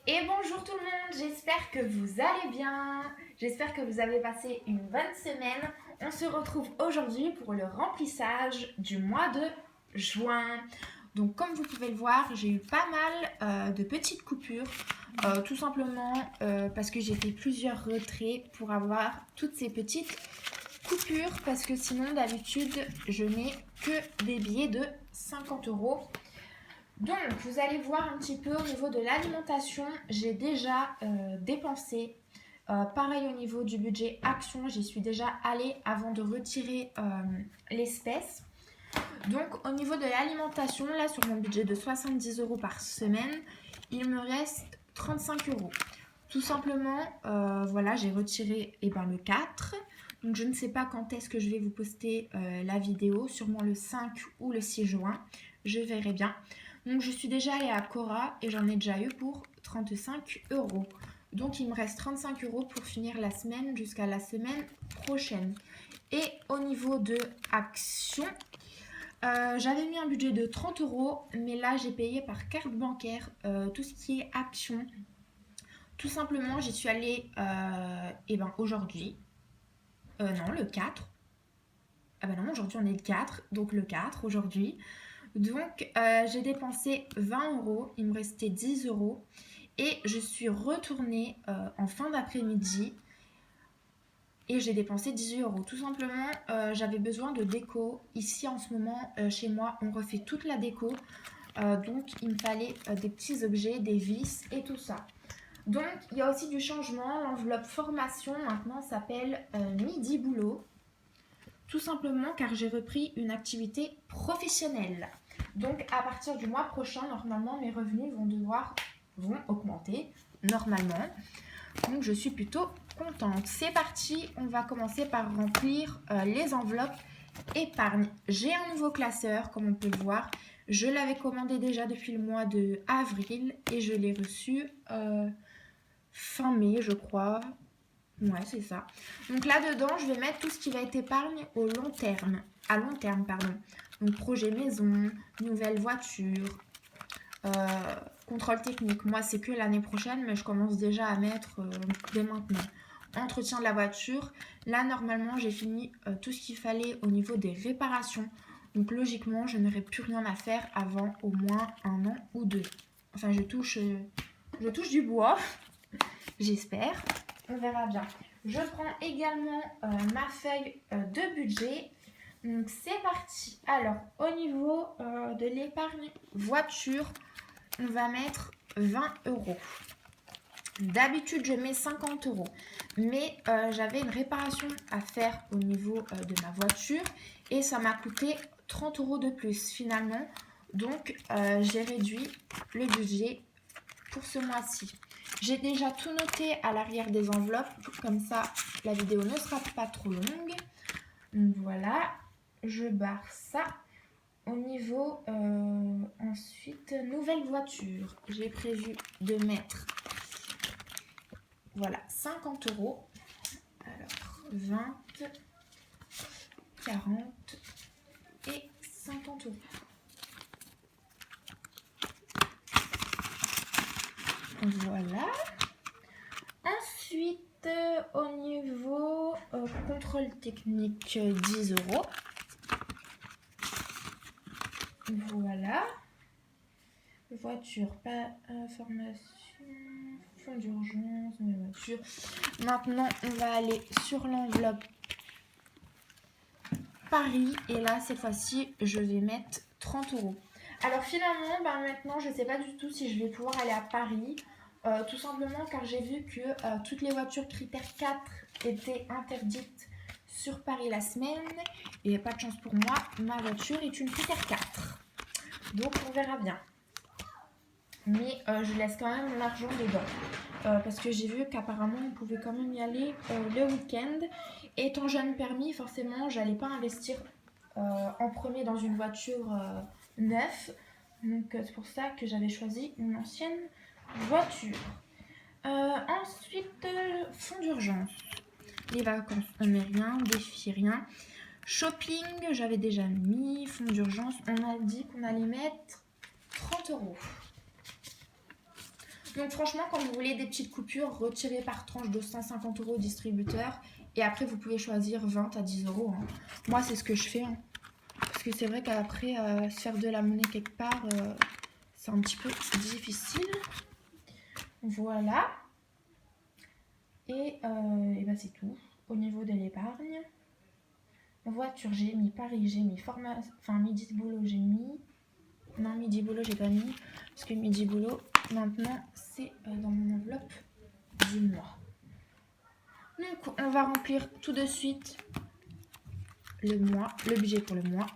Et bonjour tout le monde, j'espère que vous allez bien, j'espère que vous avez passé une bonne semaine. On se retrouve aujourd'hui pour le remplissage du mois de juin. Donc comme vous pouvez le voir, j'ai eu pas mal de petites coupures, tout simplement parce que j'ai fait plusieurs retraits pour avoir toutes ces petites coupures, parce que sinon d'habitude je n'ai que des billets de 50 euros. Donc, vous allez voir un petit peu au niveau de l'alimentation, j'ai déjà dépensé. Pareil au niveau du budget action, j'y suis déjà allée avant de retirer l'espèce. Donc, au niveau de l'alimentation, là, sur mon budget de 70 euros par semaine, il me reste 35 euros. Tout simplement, voilà, j'ai retiré le 4. Donc, je ne sais pas quand est-ce que je vais vous poster la vidéo, sûrement le 5 ou le 6 juin. Je verrai bien. Donc, je suis déjà allée à Cora et j'en ai déjà eu pour 35 euros. Donc, il me reste 35 euros pour finir la semaine jusqu'à la semaine prochaine. Et au niveau de Action, j'avais mis un budget de 30 euros, mais là, j'ai payé par carte bancaire tout ce qui est Action. Tout simplement, j'y suis allée aujourd'hui. Non, le 4. Ah bah non, aujourd'hui on est le 4, donc le 4 aujourd'hui. Donc j'ai dépensé 20 euros, il me restait 10 euros. Et je suis retournée en fin d'après-midi et j'ai dépensé 18 euros. Tout simplement, j'avais besoin de déco. Ici en ce moment, chez moi, on refait toute la déco. Donc il me fallait des petits objets, des vis et tout ça. Donc, il y a aussi du changement. L'enveloppe formation maintenant s'appelle Midi Boulot. Tout simplement car j'ai repris une activité professionnelle. Donc, à partir du mois prochain, normalement, mes revenus vont augmenter. Normalement. Donc, je suis plutôt contente. C'est parti. On va commencer par remplir les enveloppes épargne. J'ai un nouveau classeur, comme on peut le voir. Je l'avais commandé déjà depuis le mois de avril et je l'ai reçu fin mai, je crois. Ouais, c'est ça. Donc là-dedans, je vais mettre tout ce qui va être épargne au long terme. À long terme, pardon. Donc projet maison, nouvelle voiture, contrôle technique. Moi, c'est que l'année prochaine, mais je commence déjà à mettre dès maintenant. Entretien de la voiture. Là, normalement, j'ai fini tout ce qu'il fallait au niveau des réparations. Donc logiquement, je n'aurai plus rien à faire avant au moins 1 an ou 2. Enfin, je touche du bois. J'espère. On verra bien. Je prends également ma feuille de budget. Donc c'est parti. Alors au niveau de l'épargne voiture, on va mettre 20 euros. D'habitude je mets 50 euros. Mais j'avais une réparation à faire au niveau de ma voiture. Et ça m'a coûté 30 euros de plus finalement. Donc j'ai réduit le budget pour ce mois-ci. J'ai déjà tout noté à l'arrière des enveloppes, comme ça la vidéo ne sera pas trop longue. Donc voilà, je barre ça. Au niveau ensuite, nouvelle voiture. J'ai prévu de mettre, voilà, 50 euros. Alors, 20, 40 et 50 euros. Voilà. Ensuite, au niveau contrôle technique, 10 euros. Voilà. Voiture, pas information, fonds d'urgence, voiture. Maintenant, on va aller sur l'enveloppe Paris. Et là, cette fois-ci, je vais mettre 30 euros. Alors finalement, maintenant, je ne sais pas du tout si je vais pouvoir aller à Paris. Tout simplement car j'ai vu que toutes les voitures critères 4 étaient interdites sur Paris la semaine. Et pas de chance pour moi, ma voiture est une critère 4. Donc on verra bien. Mais je laisse quand même l'argent dedans. Parce que j'ai vu qu'apparemment on pouvait quand même y aller le week-end. Et étant jeune permis, forcément, j'allais pas investir en premier dans une voiture neuve. Donc c'est pour ça que j'avais choisi une ancienne voiture. Ensuite, fonds d'urgence. Les vacances, on met rien. Défi, rien. Shopping, j'avais déjà mis. Fonds d'urgence, on a dit qu'on allait mettre 30 euros. Donc franchement, quand vous voulez des petites coupures, retirez par tranche de 150 € au distributeur. Et après, vous pouvez choisir 20 à 10 €. Hein. Moi, c'est ce que je fais. Hein. Parce que c'est vrai qu'après, se faire de la monnaie quelque part, c'est un petit peu difficile. Voilà. Et ben c'est tout. Au niveau de l'épargne. Voiture, j'ai mis. Paris, j'ai mis. Midi Boulot, j'ai mis. Non, Midi Boulot, j'ai pas mis. Parce que Midi Boulot, maintenant, c'est dans mon enveloppe du mois. Donc, on va remplir tout de suite le budget pour le mois.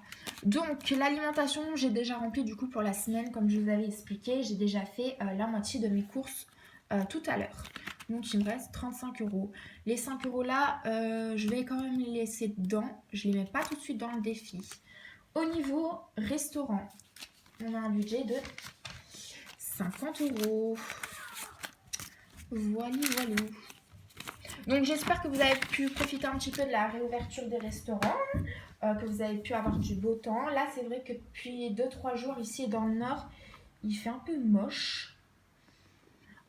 Donc, l'alimentation, j'ai déjà rempli du coup pour la semaine, comme je vous avais expliqué. J'ai déjà fait la moitié de mes courses tout à l'heure. Donc, il me reste 35 €. Les 5 € là, je vais quand même les laisser dedans. Je ne les mets pas tout de suite dans le défi. Au niveau restaurant, on a un budget de 50 €. Voilà. Donc j'espère que vous avez pu profiter un petit peu de la réouverture des restaurants, que vous avez pu avoir du beau temps. Là, c'est vrai que depuis 2-3 jours ici dans le nord, il fait un peu moche.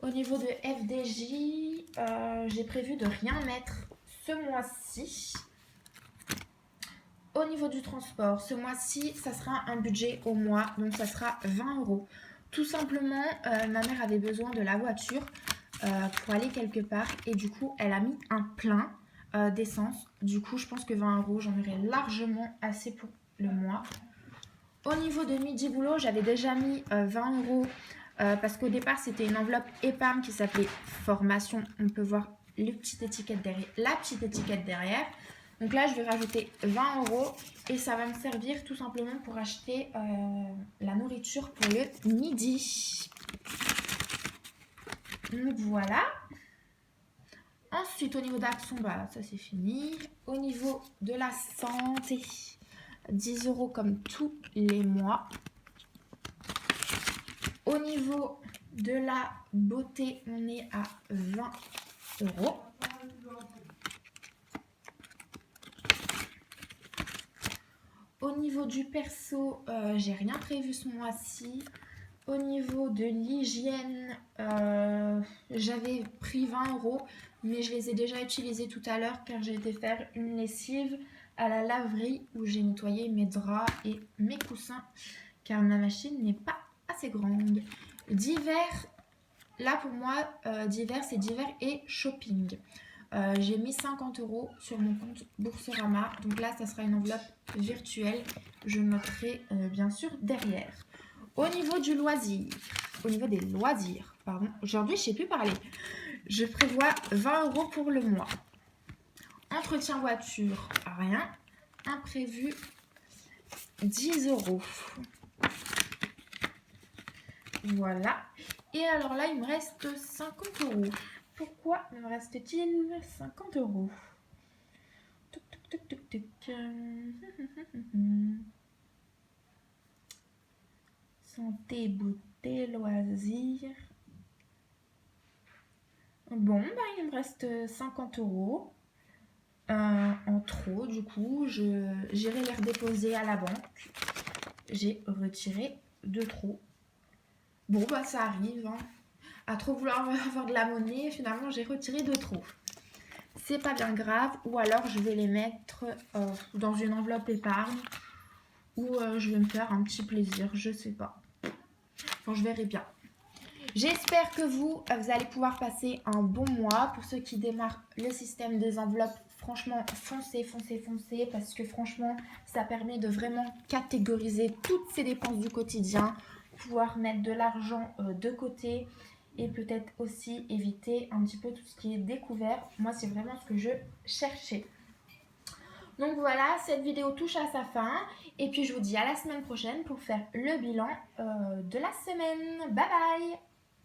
Au niveau de FDJ, j'ai prévu de rien mettre ce mois-ci. Au niveau du transport, ce mois-ci, ça sera un budget au mois, donc ça sera 20 €. Tout simplement, ma mère avait besoin de la voiture pour aller quelque part et du coup, elle a mis un plein d'essence. Du coup, je pense que 20 €, j'en aurai largement assez pour le mois. Au niveau de Midi Boulot, j'avais déjà mis 20 € parce qu'au départ, c'était une enveloppe épargne qui s'appelait formation. On peut voir la petite étiquette derrière. Donc là, je vais rajouter 20 € et ça va me servir tout simplement pour acheter la nourriture pour le midi. Donc voilà. Ensuite, au niveau d'Action, bah, ça c'est fini. Au niveau de la santé, 10 € comme tous les mois. Au niveau de la beauté, on est à 20 €. Au niveau du perso, j'ai rien prévu ce mois-ci. Au niveau de l'hygiène, j'avais pris 20 €, mais je les ai déjà utilisés tout à l'heure car j'ai été faire une lessive à la laverie où j'ai nettoyé mes draps et mes coussins car ma machine n'est pas assez grande. Divers, là pour moi, divers c'est divers et shopping. J'ai mis 50 € sur mon compte Boursorama. Donc là, ça sera une enveloppe virtuelle. Je noterai bien sûr derrière. Au niveau des loisirs, pardon. Aujourd'hui, je ne sais plus parler. Je prévois 20 € pour le mois. Entretien voiture, rien. Imprévu, 10 €. Voilà. Et alors là, il me reste 50 €. Pourquoi me reste-t-il 50 €? Santé, beauté, loisirs. Bon, bah, il me reste 50 € en trop. Du coup, j'irai les redéposer à la banque. J'ai retiré de trop. Bon, bah, ça arrive. Hein. À trop vouloir avoir de la monnaie, finalement, j'ai retiré de trop. C'est pas bien grave. Ou alors, je vais les mettre dans une enveloppe épargne. Ou je vais me faire un petit plaisir. Je sais pas. Enfin, je verrai bien. J'espère que vous allez pouvoir passer un bon mois. Pour ceux qui démarrent le système des enveloppes, franchement, foncez, parce que franchement, ça permet de vraiment catégoriser toutes ces dépenses du quotidien, pouvoir mettre de l'argent de côté et peut-être aussi éviter un petit peu tout ce qui est découvert. Moi, c'est vraiment ce que je cherchais. Donc voilà, cette vidéo touche à sa fin. Et puis, je vous dis à la semaine prochaine pour faire le bilan de la semaine. Bye bye!